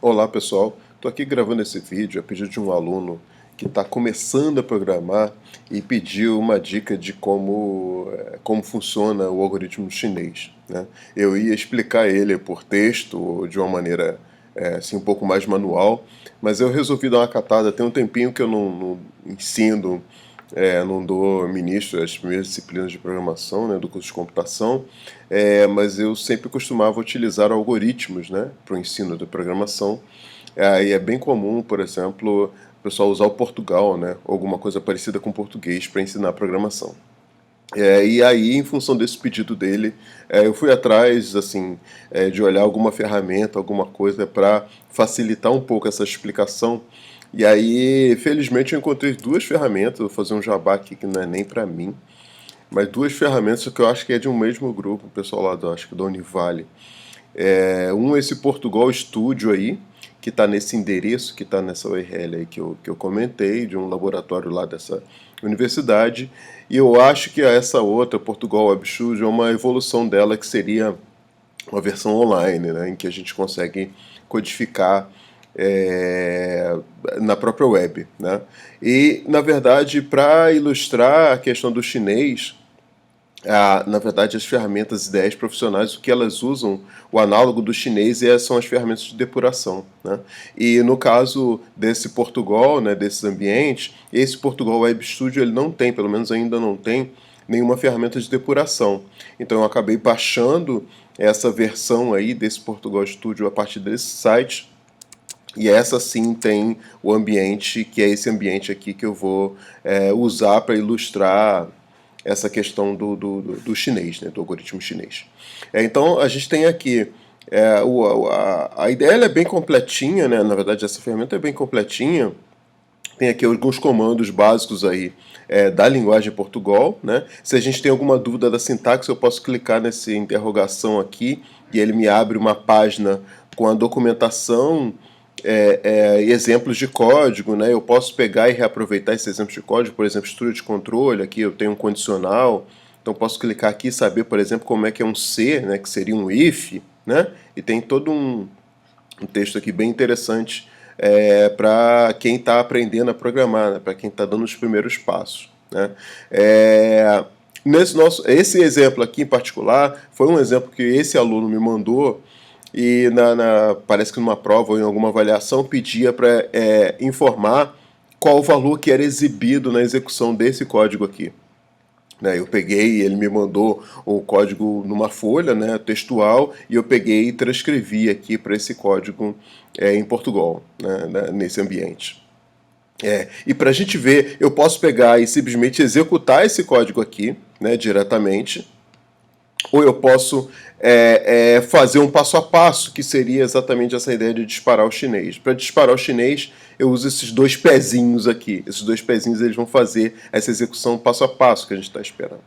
Olá pessoal, estou aqui gravando esse vídeo a pedido de um aluno que está começando a programar e pediu uma dica de como funciona o algoritmo chinês, né? Eu ia explicar ele por texto ou de uma maneira assim, um pouco mais manual, mas eu resolvi dar uma catada. Tem um tempinho que eu não ensino, não dou ministro as primeiras disciplinas de programação, né, do curso de computação, mas eu sempre costumava utilizar algoritmos, né, para o ensino de programação. E é bem comum, por exemplo, o pessoal usar o Portugal, né, ou alguma coisa parecida com português para ensinar programação. E aí, em função desse pedido dele, eu fui atrás, assim, de olhar alguma ferramenta, alguma coisa para facilitar um pouco essa explicação. E aí, felizmente, eu encontrei duas ferramentas. Vou fazer um jabá aqui que não é nem para mim, mas duas ferramentas que eu acho que é de um mesmo grupo, o pessoal lá acho que da Univale. Esse Portugal Studio aí, que está nesse endereço, que está nessa URL aí que eu comentei, de um laboratório lá dessa universidade, e eu acho que essa outra, Portugal Web Studio, é uma evolução dela, que seria uma versão online, né, em que a gente consegue codificar na própria web, né? E, na verdade, para ilustrar a questão do chinês, na verdade, as ferramentas ideias profissionais, o que elas usam, o análogo do chinês são as ferramentas de depuração, né? E no caso desse Portugal, né, desses ambientes, esse Portugal Web Studio ele não tem, pelo menos ainda não tem, nenhuma ferramenta de depuração. Então eu acabei baixando essa versão aí desse Portugal Studio a partir desse site. E essa sim tem o ambiente, que é esse ambiente aqui que eu vou usar para ilustrar essa questão do chinês, né, do algoritmo chinês. Então a gente tem aqui a ideia ela é bem completinha, né? Na verdade essa ferramenta é bem completinha. Tem aqui alguns comandos básicos aí da linguagem Portugal, né? Se a gente tem alguma dúvida da sintaxe, eu posso clicar nessa interrogação aqui e ele me abre uma página com a documentação exemplos de código, né? Eu posso pegar e reaproveitar esses exemplos de código, por exemplo, estrutura de controle, aqui eu tenho um condicional, então posso clicar aqui e saber, por exemplo, como é que é um C, né? Que seria um if, né? E tem todo um texto aqui bem interessante para quem está aprendendo a programar, né? Para quem está dando os primeiros passos, né? Esse exemplo aqui em particular foi um exemplo que esse aluno me mandou e parece que numa prova ou em alguma avaliação pedia para informar qual o valor que era exibido na execução desse código aqui. Eu peguei, ele me mandou o código numa folha, né, textual, e eu peguei e transcrevi aqui para esse código em Portugal, né, nesse ambiente. E para a gente ver, eu posso pegar e simplesmente executar esse código aqui, né, diretamente, ou eu posso fazer um passo a passo, que seria exatamente essa ideia de disparar o chinês. Para disparar o chinês, eu uso esses dois pezinhos aqui. Esses dois pezinhos eles vão fazer essa execução passo a passo que a gente está esperando.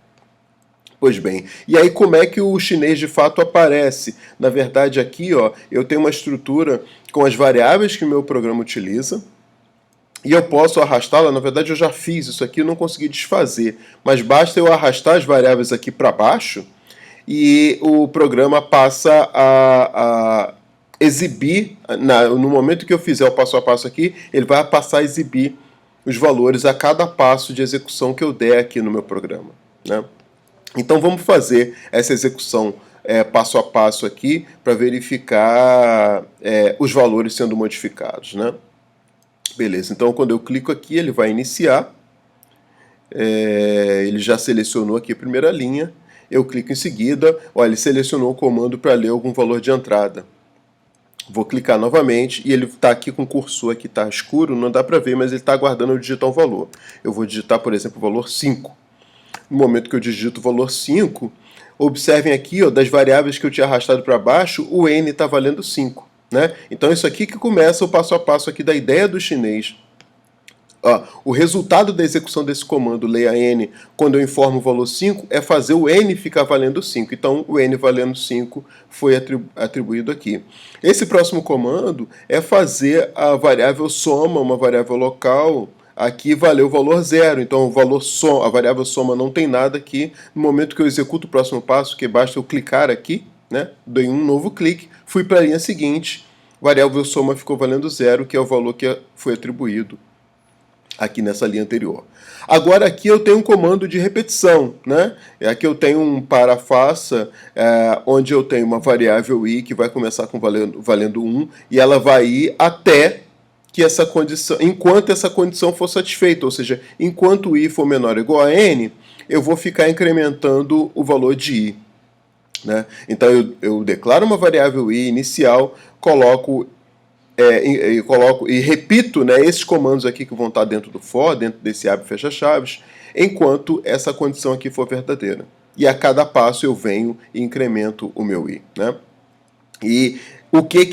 Pois bem, e aí como é que o chinês de fato aparece? Na verdade aqui ó, eu tenho uma estrutura com as variáveis que o meu programa utiliza, e eu posso arrastá-la. Na verdade eu já fiz isso aqui, eu não consegui desfazer, mas basta eu arrastar as variáveis aqui para baixo, e o programa passa a exibir, no momento que eu fizer o passo a passo aqui, ele vai passar a exibir os valores a cada passo de execução que eu der aqui no meu programa, né? Então vamos fazer essa execução passo a passo aqui para verificar os valores sendo modificados, né? Beleza, então quando eu clico aqui ele vai iniciar, ele já selecionou aqui a primeira linha. Eu clico em seguida, olha, ele selecionou o comando para ler algum valor de entrada. Vou clicar novamente e ele está aqui com o cursor, aqui está escuro, não dá para ver, mas ele está aguardando eu digitar um valor. Eu vou digitar, por exemplo, o valor 5. No momento que eu digito o valor 5, observem aqui, ó, das variáveis que eu tinha arrastado para baixo, o n está valendo 5. Né? Então isso aqui que começa o passo a passo aqui da ideia do chinês. O resultado da execução desse comando leia n, quando eu informo o valor 5, é fazer o n ficar valendo 5. Então, o n valendo 5 foi atribuído aqui. Esse próximo comando é fazer a variável soma, uma variável local, aqui valeu o valor 0. Então, o valor soma, a variável soma não tem nada aqui. No momento que eu executo o próximo passo, que basta eu clicar aqui, né, dei um novo clique, fui para a linha seguinte, variável soma ficou valendo 0, que é o valor que foi atribuído aqui nessa linha anterior. Agora aqui eu tenho um comando de repetição, né? Aqui eu tenho um para faça, onde eu tenho uma variável i que vai começar com valendo 1 e ela vai ir até que essa condição, enquanto essa condição for satisfeita, ou seja, enquanto i for menor ou igual a n, eu vou ficar incrementando o valor de i. Né? Então eu declaro uma variável i inicial, coloco e repito, né, esses comandos aqui que vão estar dentro do for, dentro desse abre e fecha chaves, enquanto essa condição aqui for verdadeira. E a cada passo eu venho e incremento o meu i. Né? E o que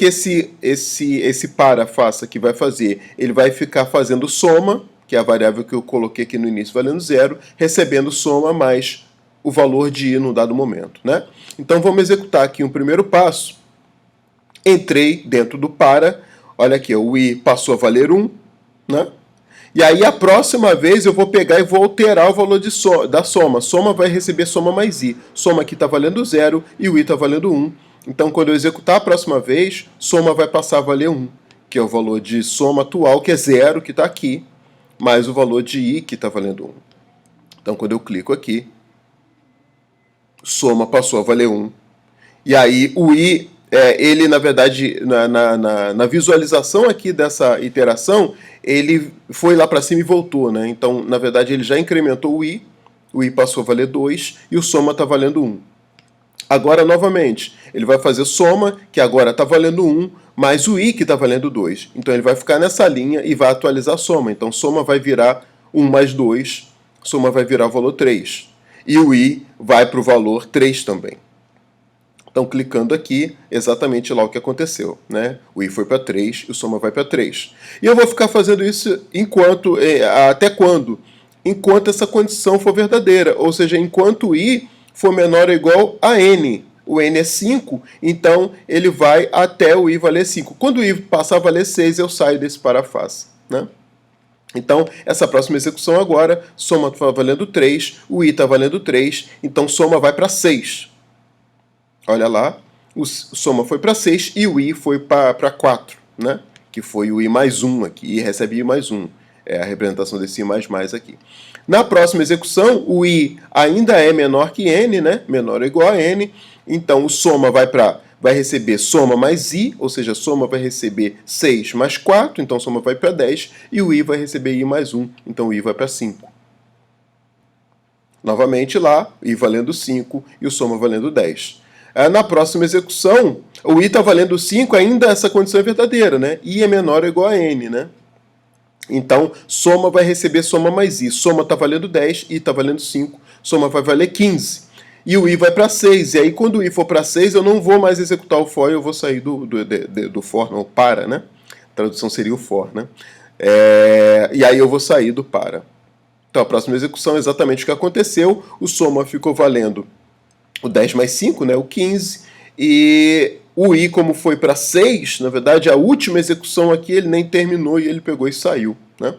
esse para faça aqui vai fazer? Ele vai ficar fazendo soma, que é a variável que eu coloquei aqui no início valendo 0, recebendo soma mais o valor de i no dado momento. Né? Então vamos executar aqui um primeiro passo. Entrei dentro do para, olha aqui, o i passou a valer 1, né? E aí a próxima vez eu vou pegar e vou alterar o valor da soma. Soma vai receber soma mais i. Soma aqui está valendo 0 e o i está valendo 1. Então quando eu executar a próxima vez, soma vai passar a valer 1, que é o valor de soma atual, que é 0, que está aqui, mais o valor de i, que está valendo 1. Então quando eu clico aqui, soma passou a valer 1. E aí o i, ele na verdade, na visualização aqui dessa iteração, ele foi lá para cima e voltou, né? Então, na verdade, ele já incrementou o i passou a valer 2 e o soma está valendo 1. Agora, novamente, ele vai fazer soma, que agora está valendo 1, mais o i que está valendo 2. Então, ele vai ficar nessa linha e vai atualizar a soma. Então, soma vai virar 1 mais 2, soma vai virar o valor 3. E o i vai para o valor 3 também. Então, clicando aqui, exatamente lá o que aconteceu. Né? O i foi para 3 e o soma vai para 3. E eu vou ficar fazendo isso até quando? Enquanto essa condição for verdadeira. Ou seja, enquanto o i for menor ou igual a n. O n é 5, então ele vai até o i valer 5. Quando o i passar a valer 6, eu saio desse paraface. Né? Então, essa próxima execução agora, soma está valendo 3, o i está valendo 3, então soma vai para 6. Olha lá, o soma foi para 6 e o i foi para 4, né? Que foi o i mais 1 aqui, e recebe i mais 1. É a representação desse i mais aqui. Na próxima execução, o i ainda é menor que n, né? Menor ou igual a n. Então, o soma vai receber soma mais i, ou seja, soma vai receber 6 mais 4, então soma vai para 10, e o i vai receber i mais 1, então o i vai para 5. Novamente lá, i valendo 5 e o soma valendo 10. Na próxima execução, o i está valendo 5, ainda essa condição é verdadeira, né? I é menor ou igual a n, né? Então, soma vai receber soma mais i. Soma está valendo 10, i está valendo 5, soma vai valer 15. E o i vai para 6, e aí quando o i for para 6, eu não vou mais executar o for, eu vou sair do for, não, para, né? A tradução seria o for, né? E aí eu vou sair do para. Então, a próxima execução é exatamente o que aconteceu. O soma ficou valendo o 10 mais 5, né, o 15, e o i, como foi para 6, na verdade, a última execução aqui, ele nem terminou e ele pegou e saiu. Né?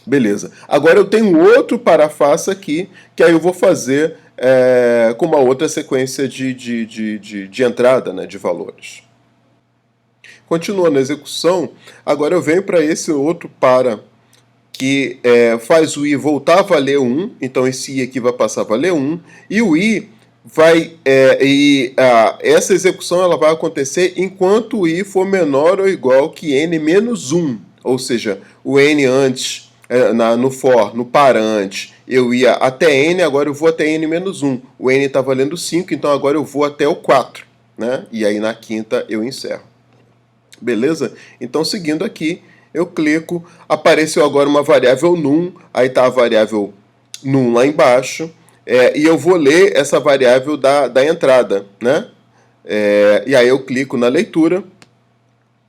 Beleza. Agora eu tenho outro paraface aqui, que aí eu vou fazer com uma outra sequência de entrada, né, de valores. Continuando a execução, agora eu venho para esse outro para que faz o i voltar a valer 1, então esse i aqui vai passar a valer 1, e o i vai, essa execução ela vai acontecer enquanto o i for menor ou igual que n menos 1, ou seja, o n antes, no for, no para antes, eu ia até n, agora eu vou até n menos 1, o n está valendo 5, então agora eu vou até o 4, né? E aí na quinta eu encerro. Beleza? Então seguindo aqui, eu clico, apareceu agora uma variável num, aí está a variável num lá embaixo, e eu vou ler essa variável da entrada, né? E aí eu clico na leitura,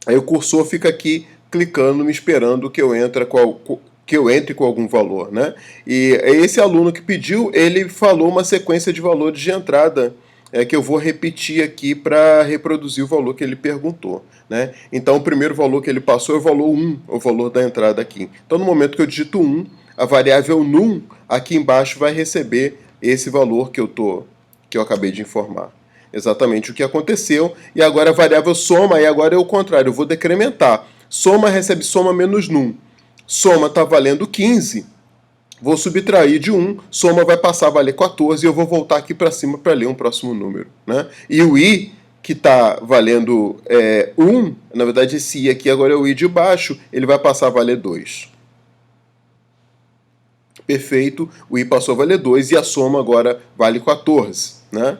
aí o cursor fica aqui clicando, me esperando que eu entre com algum valor, né? E esse aluno que pediu, ele falou uma sequência de valores de entrada, que eu vou repetir aqui para reproduzir o valor que ele perguntou. Né? Então, o primeiro valor que ele passou é o valor 1, o valor da entrada aqui. Então, no momento que eu digito 1, a variável num aqui embaixo vai receber esse valor que eu acabei de informar. Exatamente o que aconteceu. E agora a variável soma, e agora é o contrário, eu vou decrementar. Soma recebe soma menos num. Soma está valendo 15, vou subtrair de 1, soma vai passar a valer 14 e eu vou voltar aqui para cima para ler um próximo número. Né? E o i, que está valendo 1, na verdade esse i aqui agora é o i de baixo, ele vai passar a valer 2. Perfeito, o i passou a valer 2 e a soma agora vale 14. Né?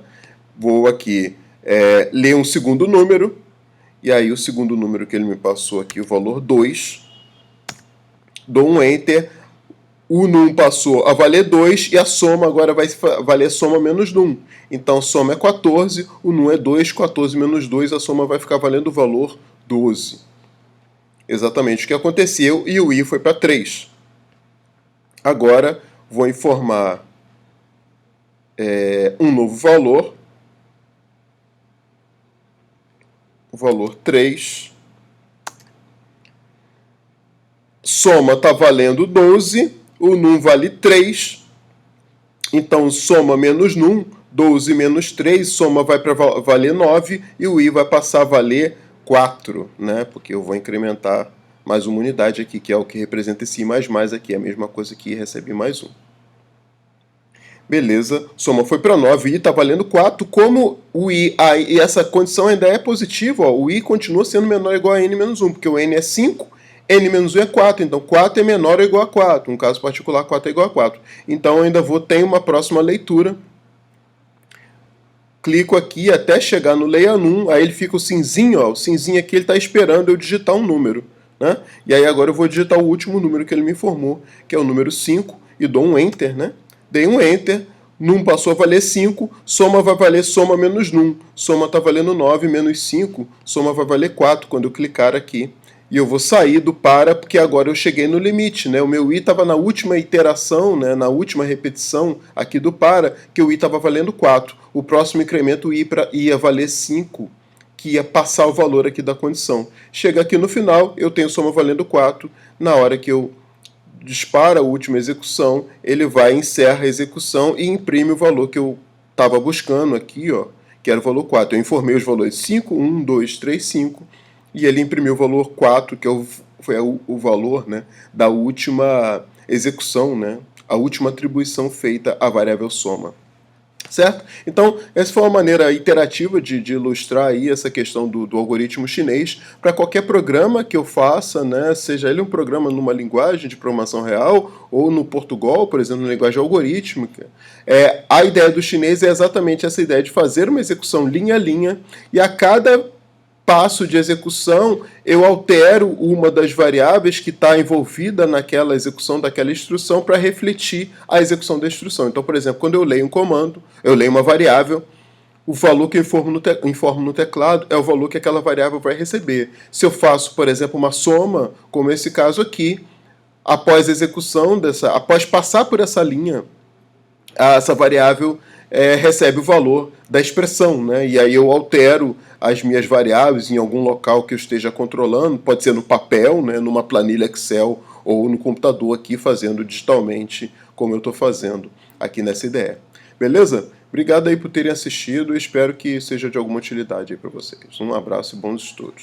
Vou aqui ler um segundo número, e aí o segundo número que ele me passou aqui, o valor 2, dou um Enter, o num passou a valer 2 e a soma agora vai valer soma menos num. Então soma é 14, o num é 2, 14 menos 2, a soma vai ficar valendo o valor 12. Exatamente o que aconteceu e o i foi para 3. Agora vou informar um novo valor, o valor 3. Soma está valendo 12, o num vale 3, então soma menos num, 12 menos 3, soma vai para valer 9 e o i vai passar a valer 4, né? Porque eu vou incrementar mais uma unidade aqui, que é o que representa esse i mais aqui, é a mesma coisa que recebi mais 1. Beleza, soma foi para 9, i está valendo 4, como o i, e essa condição ainda é positiva, ó, o i continua sendo menor ou igual a n menos 1, porque o n é 5, n menos 1 é 4, então 4 é menor ou igual a 4, no caso particular 4 é igual a 4. Então eu ainda ter uma próxima leitura, clico aqui até chegar no leia num, aí ele fica o cinzinho, ó, o cinzinho aqui ele está esperando eu digitar um número. Né? E aí agora eu vou digitar o último número que ele me informou, que é o número 5, e dou um Enter, né? Dei um Enter, num passou a valer 5, soma vai valer soma menos num, soma está valendo 9 menos 5, soma vai valer 4 quando eu clicar aqui. E eu vou sair do para, porque agora eu cheguei no limite, né? O meu i estava na última iteração, né? Na última repetição aqui do para, que o i estava valendo 4. O próximo incremento o i ia valer 5, que ia passar o valor aqui da condição. Chega aqui no final, eu tenho soma valendo 4. Na hora que eu dispara a última execução, ele vai, encerra a execução e imprime o valor que eu estava buscando aqui, ó, que era o valor 4. Eu informei os valores 5, 1, 2, 3, 5, e ele imprimiu o valor 4, que foi o valor, né, da última execução, né, a última atribuição feita à variável soma. Certo? Então, essa foi uma maneira iterativa de ilustrar aí essa questão do algoritmo chinês para qualquer programa que eu faça, né? Seja ele um programa numa linguagem de programação real ou no Portugal, por exemplo, na linguagem algorítmica. A ideia do chinês é exatamente essa ideia de fazer uma execução linha a linha e a cada passo de execução, eu altero uma das variáveis que está envolvida naquela execução daquela instrução para refletir a execução da instrução. Então, por exemplo, quando eu leio um comando, eu leio uma variável, o valor que eu informo no teclado é o valor que aquela variável vai receber. Se eu faço, por exemplo, uma soma, como esse caso aqui, após a execução após passar por essa linha, essa variável recebe o valor da expressão, né? E aí eu altero as minhas variáveis em algum local que eu esteja controlando, pode ser no papel, né, numa planilha Excel ou no computador aqui fazendo digitalmente como eu estou fazendo aqui nessa ideia. Beleza? Obrigado aí por terem assistido e espero que seja de alguma utilidade aí para vocês. Um abraço e bons estudos.